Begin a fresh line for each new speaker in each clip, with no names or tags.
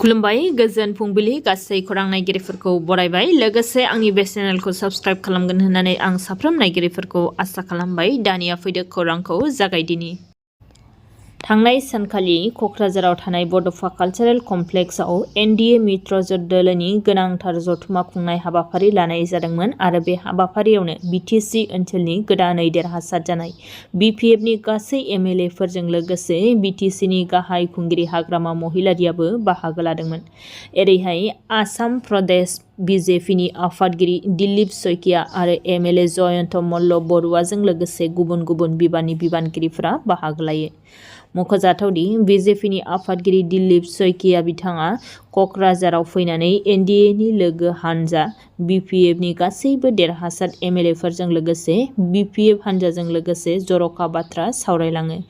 खुलुमबाय गोजोन फुंबिलि गासै खौरां नायगिरिफोरखौ बरायबाय लोगोसे आंनि बे चेनेलखौ साबस्क्राइब खालामगोन होननानै आं साफ्रोम नायगिरिफोरखौ आसा खालामबाय। दानिया फैदो खौरांखौ जागायदिनि। थांनाय सानखालि क'क्राझाराव थानाय बड'फा कालचारेल कमप्लेक्सआव एनडिए मित्र ज'ट दोलोनि गोनांथार जथुमा खुंनाय हाबाफारि लानाय जादोंमोन आरो बे हाबाफारियावनो बिटिसि ओनसोलनि गोदानै देरहासार जानाय बिपिएफनि गासै एमएलएफोरजों लोगोसे बिटिसिनि गाहाय खुंगिरि हाग्रामा महिलारियाबो बाहागो लादोंमोन। एरैहाय आसाम प्रदेश बिजेपिनि आफादगिरि दिलीप शइकिया आरो एमएलए जयन्त मल्ल बरुवाजों लोगोसे गुबुन गुबुन बिबाननि बिबानगिरिफोरा बाहागो लायो। मख'जाथावदि बिजेपिनि आफादगिरि दिलीप शइकिया बिथाङा क'क्राझाराव फैनानै एनडिएनि लोगो हानजा बिपिएफनि गासैबो देरहासार एमएलएफोरजों लोगोसे बिपिएफ हानजाजों लोगोसे जर'खा बाथ्रा सावरायलाङो।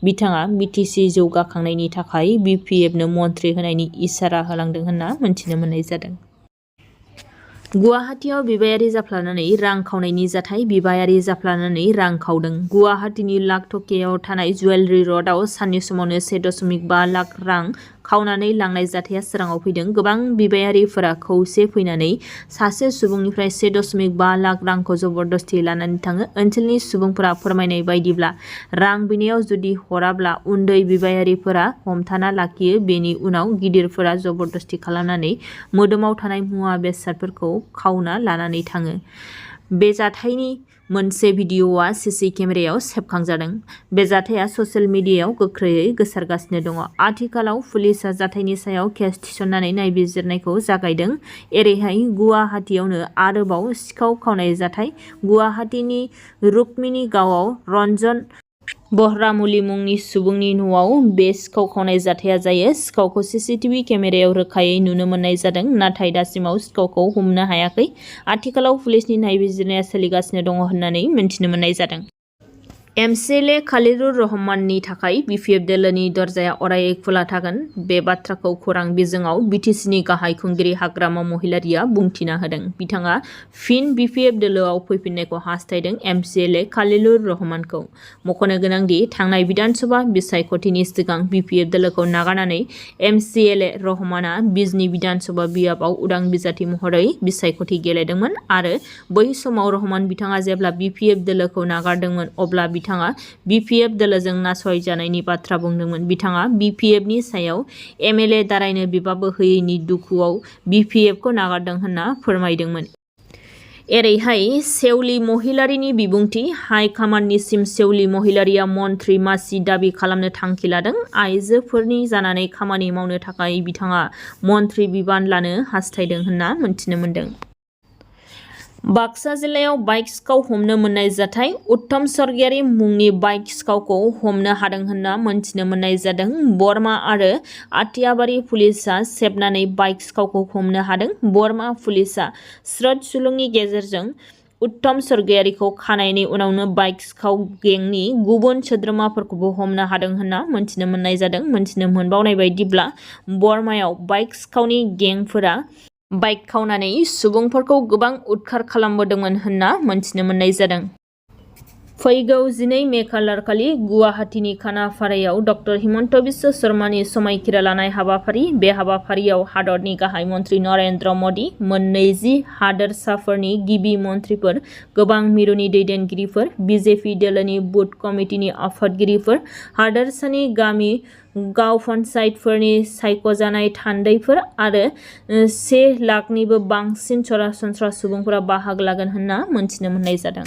बिथाङा बिटिसि जौगाखांनायनि थाखाय बिपिएफनो मन्थ्रि होनायनि इसारा होलांदों होनना मिथिनो मोननाय जादों। गुवाहाटीआव बिबायारि जाफ्लानानै रां खावनायनि जाथाय बिबायारि जाफ्लानानै रां खावदों। गुवाहाटीनि लाखटकेयाव थानाय जुवेलारि रडआव साननि समावनो 1.5 लाख रां खावनानै लांनाय जाथाया सोराङाव फैदों। गोबां बिबायारिफोरा खौसे फैनानै सासे सुबुंनिफ्राय 1.5 लाख रांखौ जबरदस्ति लानानै थाङो। ओनसोलनि सुबुंफोरा फोरमायनाय बायदिब्ला रां बिनायाव जुदि हराब्ला उन्दै बिबायारिफोरा हमथाना लाखियो, बेनि उनाव गिदिरफोरा जबरदस्ति खालामनानै मोदोमाव थानाय मुवा बेसादफोरखौ खावना लानानै थाङो। बे जाथायनि मोनसे भिडिअ'आ सीसी केमेरायाव सेबखांजादों। बे जाथाया ससियेल मिडियायाव गोख्रैयै गोसारगासिनो दङ। आथिखालाव पुलिसआ जाथायनि सायाव केस थिसननानै नायबिजिरनायखौ जागायदों। एरैहाय गुवाहाटीयावनो आरोबाव सिखाव खावनाय जाथाय। गुवाहाटीनि रुक्मिणी गावआव रन्जन बहरामुलि मुंनि सुबुंनि न'आव बे सिखाव खावनाय जाथाया जायो। सिखावखौ सीसीटीवी केमेरायाव रोखायै नुनो मोननाय जादों, नाथाय दासिमाव सिखावखौ हमनो हायाखै। आथिखालाव पुलिसनि नायबिजिरनाया सोलिगासिनो दङ होननानै मिथिनो मोननाय जादों। एमसिएलए खलिलुर रहमाननि थाखाय बिपिएफ दोलोनि दरजाया अरायै खुला थागोन। बे बाथ्राखौ खौरां बिजोङाव बिटिसिनि गाहाय खुंगिरि हाग्रामा महिलारिया बुंथिना होदों। बिथाङा फिन बिपिएफ दोलोआव फैफिननायखौ हास्थायदों। एमसिएलए खलिलुर रहमानखौ मख'नो गोनांदि थांनाय बिधानसभा बिसायख'थिनि सिगां बिपिएफ दोलोखौ नागारनानै एमसिएलए रहमाना बिजनी बिधानसभा बियाबाव उदां बिजाथि महरै बिसायख'थि गेलेदोंमोन आरो बै समाव रहमान बिथाङा जेब्ला बिपिएफ दोलोखौ नागारदोंमोन अब्ला बिथाङा बिपिएफ दोलोजों नासयजानायनि बाथ्रा बुंदोंमोन। बिथाङा बिपिएफनि सायाव एमएलए दारायनो बिबाबो होयैनि दुखुआव बिपिएफखौ नागारदों होनना फोरमायदोंमोन। एरैहाय सेउलि महिलारिनि बिबुंथि हाइ कामान्डनिसिम सेउलि महिलारिया मन्थ्रि मासि दाबि खालामनो थांखि लादों। आइजोफोरनि जानानै खामानि मावनो थाखाय बिथाङा मन्थ्रि बिबान लानो हास्थायदों होनना मिथिनो मोनदों। बाक्सा जिल्लायाव बाइक सिखाव हमनो मोननाय जाथाय। उत्तम स्वर्गियारि मुंनि बाइक सिखावखौ हमनो हादों होनना मिथिनो मोननाय जादों। बरमा आरो आटियाबारि पुलिसआ सेबनानै बाइक सिखावखौ हमनो हादों। बरमा पुलिसआ स्रोद सुलुंनि गेजेरजों उत्तम स्वर्गियारिखौ खानायनि उनावनो बाइक सिखाव गेंनि गुबुन सोद्रोमाफोरखौबो हमनो हादों होनना मिथिनो मोननाय जादों। मिथिनो मोनबावनाय बायदिब्ला बरमायाव बाइक सिखावनि गेंफोरा बाइक खावनानै सुबुंफोरखौ गोबां उदखार खालामबोदोंमोन होनना मिथिनो मोननाय जादों। फैगौ 12 मे खालारखालि गुवाहाटीनि खानाफारायाव डक्टर हिमन्त बिश्व शर्मानि समायखिरा लानाय हाबाफारि। बे हाबाफारियाव हादरनि गाहाय मन्थ्रि नरेन्द्र मदि, मोन 20 हादोरसाफोरनि गिबि मन्थ्रिफोर, गोबां मिरुनि दैदेनगिरिफोर, बिजेपि दोलोनि बुथ कमिटिनि आफादगिरिफोर, हादोरसानि गामि गाव पन्चायतफोरनि सायख'जानाय थान्दैफोर आरो 1 लाखनिबो बांसिन सरासनस्रा सुबुंफोरा बाहागो लागोन होनना मिथिनो मोननाय जादों।